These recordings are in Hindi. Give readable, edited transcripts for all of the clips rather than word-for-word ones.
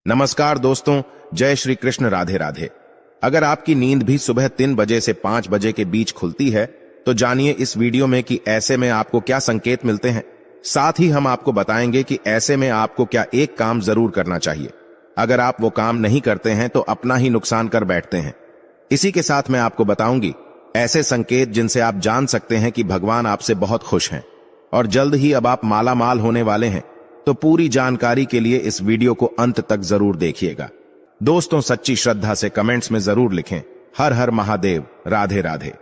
नमस्कार दोस्तों, जय श्री कृष्ण, राधे राधे। अगर आपकी नींद भी सुबह 3 बजे से 5 बजे के बीच खुलती है तो जानिए इस वीडियो में कि ऐसे में आपको क्या संकेत मिलते हैं। साथ ही हम आपको बताएंगे कि ऐसे में आपको क्या एक काम जरूर करना चाहिए। अगर आप वो काम नहीं करते हैं तो अपना ही नुकसान कर बैठते हैं। इसी के साथ मैं आपको बताऊंगी ऐसे संकेत जिनसे आप जान सकते हैं कि भगवान आपसे बहुत खुश हैं और जल्द ही अब आप माला माल होने वाले हैं। तो पूरी जानकारी के लिए इस वीडियो को अंत तक जरूर देखिएगा। दोस्तों, सच्ची श्रद्धा से कमेंट्स में जरूर लिखें हर हर महादेव, राधे राधे।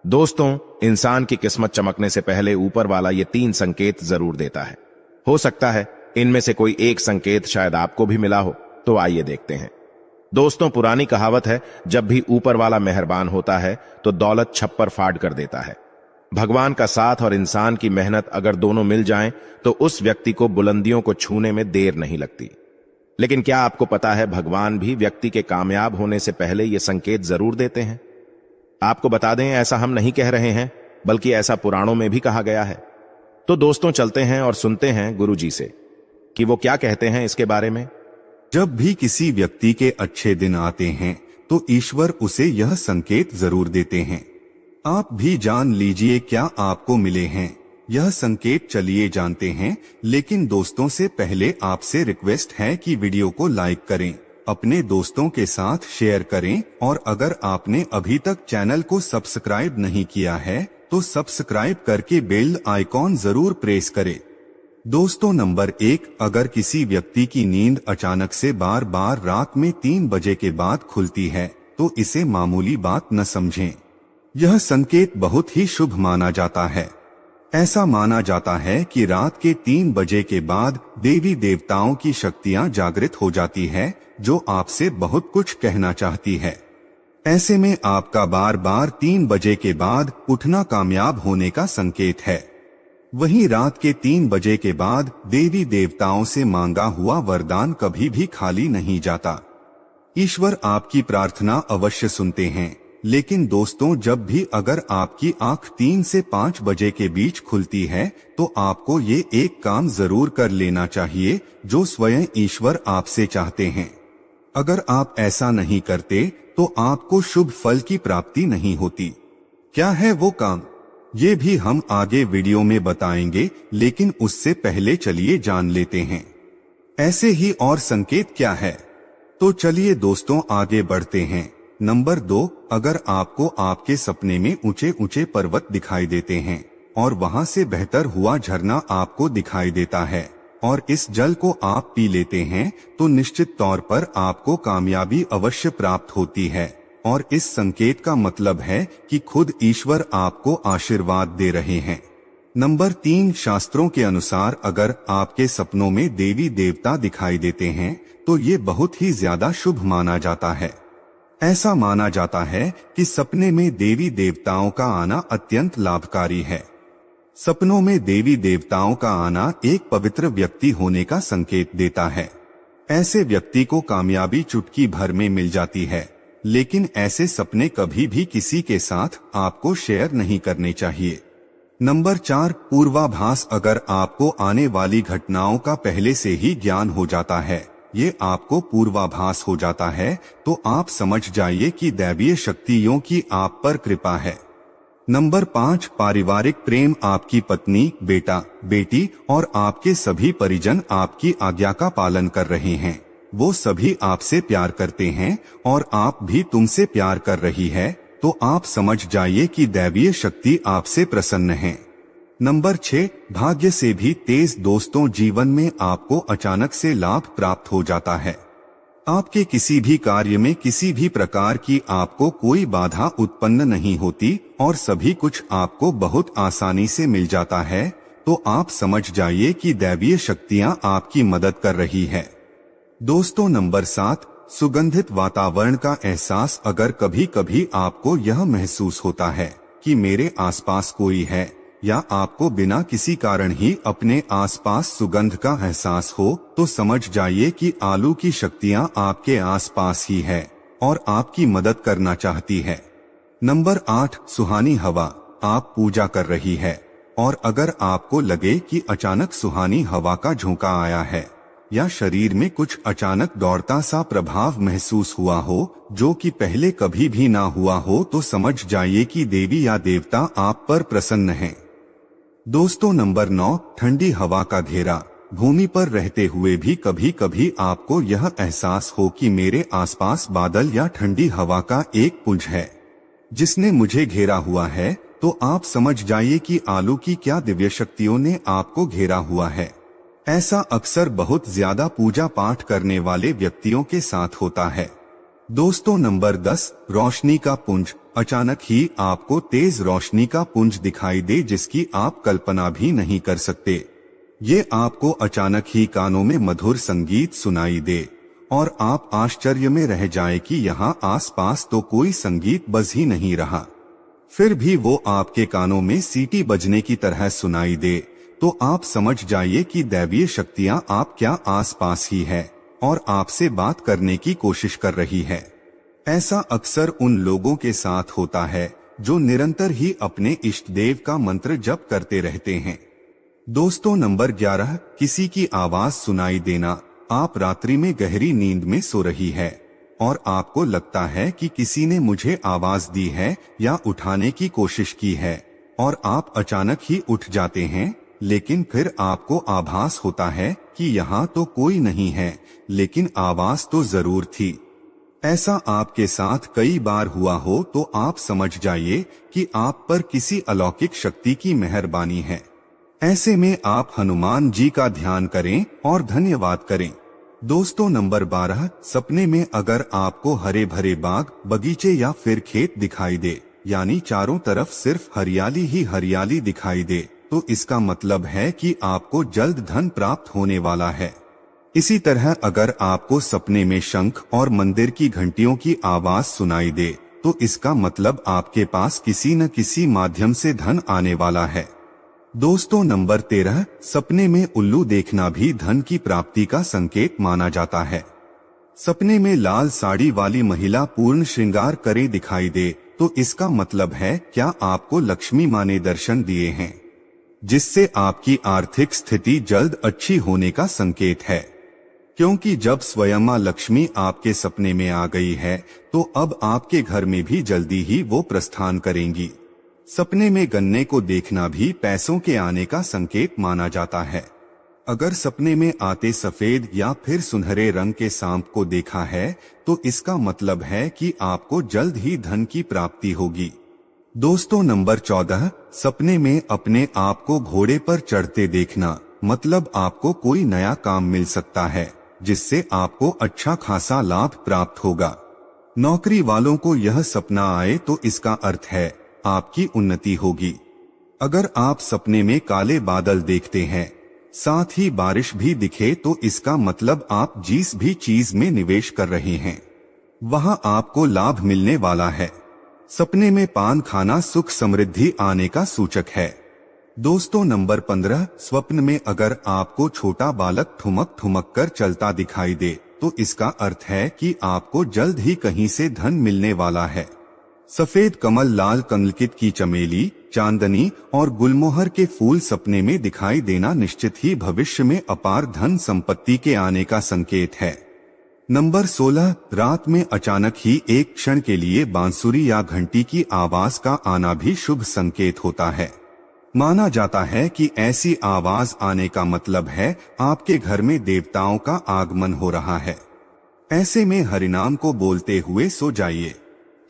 दोस्तों, इंसान की किस्मत चमकने से पहले ऊपर वाला ये 3 संकेत जरूर देता है। हो सकता है इनमें से कोई एक संकेत शायद आपको भी मिला हो, तो आइए देखते हैं। दोस्तों, पुरानी कहावत है, जब भी ऊपर वाला मेहरबान होता है तो दौलत छप्पर फाड़ कर देता है। भगवान का साथ और इंसान की मेहनत अगर दोनों मिल जाएं तो उस व्यक्ति को बुलंदियों को छूने में देर नहीं लगती। लेकिन क्या आपको पता है, भगवान भी व्यक्ति के कामयाब होने से पहले ये संकेत जरूर देते हैं। आपको बता दें, ऐसा हम नहीं कह रहे हैं, बल्कि ऐसा पुराणों में भी कहा गया है। तो दोस्तों, चलते हैं और सुनते हैं गुरु जी से कि वो क्या कहते हैं इसके बारे में। जब भी किसी व्यक्ति के अच्छे दिन आते हैं तो ईश्वर उसे यह संकेत जरूर देते हैं। आप भी जान लीजिए क्या आपको मिले हैं यह संकेत। चलिए जानते हैं, लेकिन दोस्तों से पहले आपसे रिक्वेस्ट है कि वीडियो को लाइक करें, अपने दोस्तों के साथ शेयर करें और अगर आपने अभी तक चैनल को सब्सक्राइब नहीं किया है तो सब्सक्राइब करके बेल आइकॉन जरूर प्रेस करें। दोस्तों, नंबर 1, अगर किसी व्यक्ति की नींद अचानक से बार बार रात में 3 बजे के बाद खुलती है तो इसे मामूली बात न समझें। यह संकेत बहुत ही शुभ माना जाता है। ऐसा माना जाता है कि रात के 3 बजे के बाद देवी देवताओं की शक्तियां जागृत हो जाती है, जो आपसे बहुत कुछ कहना चाहती है। ऐसे में आपका बार बार 3 बजे के बाद उठना कामयाब होने का संकेत है। वहीं रात के 3 बजे के बाद देवी देवताओं से मांगा हुआ वरदान कभी भी खाली नहीं जाता। ईश्वर आपकी प्रार्थना अवश्य सुनते हैं। लेकिन दोस्तों, जब भी अगर आपकी आंख 3 से 5 बजे के बीच खुलती है तो आपको ये एक काम जरूर कर लेना चाहिए जो स्वयं ईश्वर आपसे चाहते हैं। अगर आप ऐसा नहीं करते तो आपको शुभ फल की प्राप्ति नहीं होती। क्या है वो काम, ये भी हम आगे वीडियो में बताएंगे, लेकिन उससे पहले चलिए जान लेते हैं ऐसे ही और संकेत क्या है। तो चलिए दोस्तों आगे बढ़ते हैं। नंबर 2, अगर आपको आपके सपने में ऊंचे ऊंचे पर्वत दिखाई देते हैं और वहां से बहतर हुआ झरना आपको दिखाई देता है और इस जल को आप पी लेते हैं तो निश्चित तौर पर आपको कामयाबी अवश्य प्राप्त होती है और इस संकेत का मतलब है कि खुद ईश्वर आपको आशीर्वाद दे रहे हैं। नंबर 3, शास्त्रों के अनुसार अगर आपके सपनों में देवी देवता दिखाई देते हैं तो ये बहुत ही ज्यादा शुभ माना जाता है। ऐसा माना जाता है कि सपने में देवी देवताओं का आना अत्यंत लाभकारी है। सपनों में देवी देवताओं का आना एक पवित्र व्यक्ति होने का संकेत देता है। ऐसे व्यक्ति को कामयाबी चुटकी भर में मिल जाती है, लेकिन ऐसे सपने कभी भी किसी के साथ आपको शेयर नहीं करने चाहिए। नंबर 4, पूर्वाभास अगर आपको आने वाली घटनाओं का पहले से ही ज्ञान हो जाता है, ये आपको पूर्वाभास हो जाता है तो आप समझ जाइए कि दैवीय शक्तियों की आप पर कृपा है। नंबर 5, पारिवारिक प्रेम आपकी पत्नी, बेटा, बेटी और आपके सभी परिजन आपकी आज्ञा का पालन कर रहे हैं। वो सभी आपसे प्यार करते हैं और आप भी तुमसे प्यार कर रही है, तो आप समझ जाइए कि दैवीय शक्ति आपसे प्रसन्न है। नंबर 6, भाग्य से भी तेज दोस्तों, जीवन में आपको अचानक से लाभ प्राप्त हो जाता है। आपके किसी भी कार्य में किसी भी प्रकार की आपको कोई बाधा उत्पन्न नहीं होती और सभी कुछ आपको बहुत आसानी से मिल जाता है, तो आप समझ जाइए कि दैवीय शक्तियां आपकी मदद कर रही है। दोस्तों, नंबर 7, सुगंधित वातावरण का एहसास अगर कभी कभी आपको यह महसूस होता है कि मेरे आसपास कोई है या आपको बिना किसी कारण ही अपने आसपास सुगंध का एहसास हो तो समझ जाइए कि आलू की शक्तियां आपके आसपास ही है और आपकी मदद करना चाहती है। नंबर 8, सुहानी हवा आप पूजा कर रही है और अगर आपको लगे कि अचानक सुहानी हवा का झोंका आया है या शरीर में कुछ अचानक दौड़ता सा प्रभाव महसूस हुआ हो जो कि पहले कभी भी ना हुआ हो, तो समझ जाइए कि देवी या देवता आप पर प्रसन्न हैं। दोस्तों नंबर 9, ठंडी हवा का घेरा। भूमि पर रहते हुए भी कभी कभी आपको यह एहसास हो कि मेरे आसपास बादल या ठंडी हवा का एक पुंज है जिसने मुझे घेरा हुआ है, तो आप समझ जाइए कि आलू की क्या दिव्य शक्तियों ने आपको घेरा हुआ है। ऐसा अक्सर बहुत ज्यादा पूजा पाठ करने वाले व्यक्तियों के साथ होता है। दोस्तों नंबर 10, रोशनी का पुंज। अचानक ही आपको तेज रोशनी का पुंज दिखाई दे जिसकी आप कल्पना भी नहीं कर सकते। ये आपको अचानक ही कानों में मधुर संगीत सुनाई दे और आप आश्चर्य में रह जाएं कि यहाँ आसपास तो कोई संगीत बज ही नहीं रहा, फिर भी वो आपके कानों में सीटी बजने की तरह सुनाई दे, तो आप समझ जाइए कि दैवीय शक्तियाँ आप क्या आसपास ही है और आपसे बात करने की कोशिश कर रही है। ऐसा अक्सर उन लोगों के साथ होता है जो निरंतर ही अपने इष्ट देव का मंत्र जप करते रहते हैं। दोस्तों नंबर 11, किसी की आवाज सुनाई देना। आप रात्रि में गहरी नींद में सो रही है और आपको लगता है कि किसी ने मुझे आवाज दी है या उठाने की कोशिश की है और आप अचानक ही उठ जाते हैं, लेकिन फिर आपको आभास होता है कि यहाँ तो कोई नहीं है, लेकिन आवाज तो जरूर थी। ऐसा आपके साथ कई बार हुआ हो तो आप समझ जाइए कि आप पर किसी अलौकिक शक्ति की मेहरबानी है। ऐसे में आप हनुमान जी का ध्यान करें और धन्यवाद करें। दोस्तों नंबर 12, सपने में अगर आपको हरे भरे बाग, बगीचे या फिर खेत दिखाई दे, यानी चारों तरफ सिर्फ हरियाली ही हरियाली दिखाई दे, तो इसका मतलब है कि आपको जल्द धन प्राप्त होने वाला है। इसी तरह अगर आपको सपने में शंख और मंदिर की घंटियों की आवाज सुनाई दे, तो इसका मतलब आपके पास किसी न किसी माध्यम से धन आने वाला है। दोस्तों नंबर 13, सपने में उल्लू देखना भी धन की प्राप्ति का संकेत माना जाता है। सपने में लाल साड़ी वाली महिला पूर्ण श्रृंगार करे दिखाई दे, तो इसका मतलब है क्या आपको लक्ष्मी माँ ने दर्शन दिए हैं, जिससे आपकी आर्थिक स्थिति जल्द अच्छी होने का संकेत है। क्योंकि जब स्वयं माँ लक्ष्मी आपके सपने में आ गई है, तो अब आपके घर में भी जल्दी ही वो प्रस्थान करेंगी। सपने में गन्ने को देखना भी पैसों के आने का संकेत माना जाता है। अगर सपने में आते सफेद या फिर सुनहरे रंग के सांप को देखा है, तो इसका मतलब है कि आपको जल्द ही धन की प्राप्ति होगी। दोस्तों नंबर 14, सपने में अपने आप को घोड़े पर चढ़ते देखना, मतलब आपको कोई नया काम मिल सकता है जिससे आपको अच्छा खासा लाभ प्राप्त होगा। नौकरी वालों को यह सपना आए तो इसका अर्थ है आपकी उन्नति होगी। अगर आप सपने में काले बादल देखते हैं, साथ ही बारिश भी दिखे, तो इसका मतलब आप जिस भी चीज में निवेश कर रहे हैं वहां आपको लाभ मिलने वाला है। सपने में पान खाना सुख समृद्धि आने का सूचक है। दोस्तों नंबर 15, स्वप्न में अगर आपको छोटा बालक ठुमक ठुमक कर चलता दिखाई दे, तो इसका अर्थ है कि आपको जल्द ही कहीं से धन मिलने वाला है। सफेद कमल, लाल कमलकित की चमेली, चांदनी और गुलमोहर के फूल सपने में दिखाई देना निश्चित ही भविष्य में अपार धन संपत्ति के आने का संकेत है। नंबर 16, रात में अचानक ही एक क्षण के लिए बांसुरी या घंटी की आवाज का आना भी शुभ संकेत होता है। माना जाता है कि ऐसी आवाज आने का मतलब है आपके घर में देवताओं का आगमन हो रहा है। ऐसे में हरिनाम को बोलते हुए सो जाइए।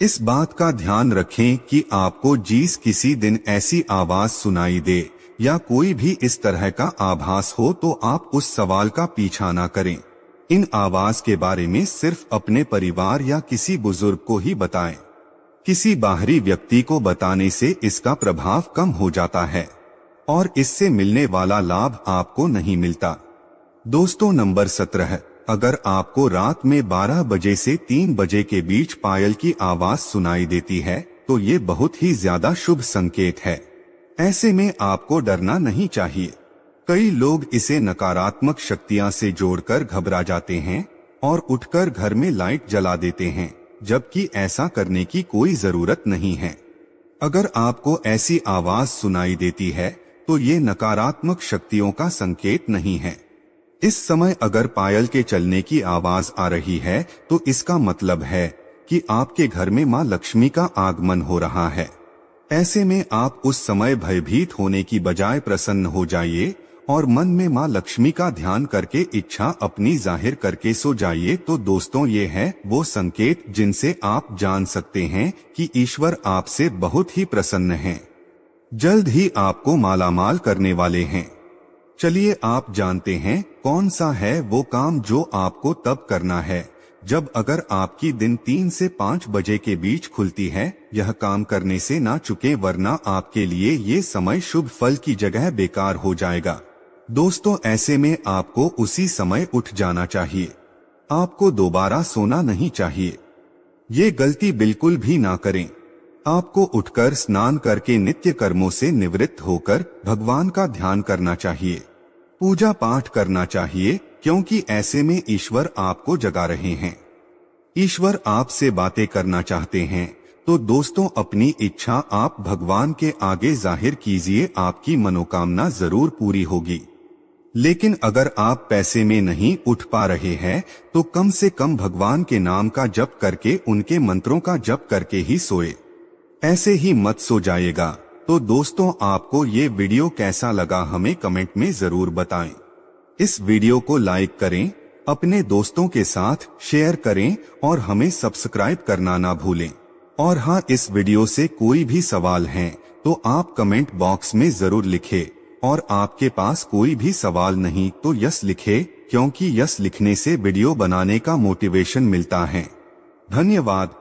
इस बात का ध्यान रखें कि आपको जिस किसी दिन ऐसी आवाज सुनाई दे या कोई भी इस तरह का आभास हो, तो आप उस सवाल का पीछा ना करें। इन आवाज के बारे में सिर्फ अपने परिवार या किसी बुजुर्ग को ही बताएं। किसी बाहरी व्यक्ति को बताने से इसका प्रभाव कम हो जाता है और इससे मिलने वाला लाभ आपको नहीं मिलता। दोस्तों नंबर 17, अगर आपको रात में 12 बजे से 3 बजे के बीच पायल की आवाज सुनाई देती है, तो ये बहुत ही ज्यादा शुभ संकेत है। ऐसे में आपको डरना नहीं चाहिए। कई लोग इसे नकारात्मक शक्तियां से जोड़कर घबरा जाते हैं और उठकर घर में लाइट जला देते हैं, जबकि ऐसा करने की कोई जरूरत नहीं है। अगर आपको ऐसी आवाज सुनाई देती है, तो ये नकारात्मक शक्तियों का संकेत नहीं है। इस समय अगर पायल के चलने की आवाज आ रही है तो इसका मतलब है कि आपके घर में मां लक्ष्मी का आगमन हो रहा है। ऐसे में आप उस समय भयभीत होने की बजाय प्रसन्न हो जाइए और मन में मां लक्ष्मी का ध्यान करके इच्छा अपनी जाहिर करके सो जाइए। तो दोस्तों, ये है वो संकेत जिनसे आप जान सकते हैं कि ईश्वर आपसे बहुत ही प्रसन्न हैं। जल्द ही आपको मालामाल करने वाले हैं। चलिए आप जानते हैं कौन सा है वो काम जो आपको तब करना है जब अगर आपकी दिन 3 से 5 बजे के बीच खुलती है। यह काम करने से ना चुके, वरना आपके लिए ये समय शुभ फल की जगह बेकार हो जाएगा। दोस्तों, ऐसे में आपको उसी समय उठ जाना चाहिए। आपको दोबारा सोना नहीं चाहिए। ये गलती बिल्कुल भी ना करें। आपको उठकर स्नान करके नित्य कर्मों से निवृत्त होकर भगवान का ध्यान करना चाहिए, पूजा पाठ करना चाहिए, क्योंकि ऐसे में ईश्वर आपको जगा रहे हैं। ईश्वर आपसे बातें करना चाहते हैं। तो दोस्तों, अपनी इच्छा आप भगवान के आगे जाहिर कीजिए, आपकी मनोकामना जरूर पूरी होगी। लेकिन अगर आप पैसे में नहीं उठ पा रहे हैं तो कम से कम भगवान के नाम का जप करके, उनके मंत्रों का जप करके ही सोए। ऐसे ही मत सो जाइएगा। तो दोस्तों, आपको ये वीडियो कैसा लगा हमें कमेंट में जरूर बताएं। इस वीडियो को लाइक करें, अपने दोस्तों के साथ शेयर करें और हमें सब्सक्राइब करना ना भूलें। और हाँ, इस वीडियो से कोई भी सवाल है तो आप कमेंट बॉक्स में जरूर लिखें। और आपके पास कोई भी सवाल नहीं तो यस लिखें, क्योंकि यस लिखने से वीडियो बनाने का मोटिवेशन मिलता है। धन्यवाद।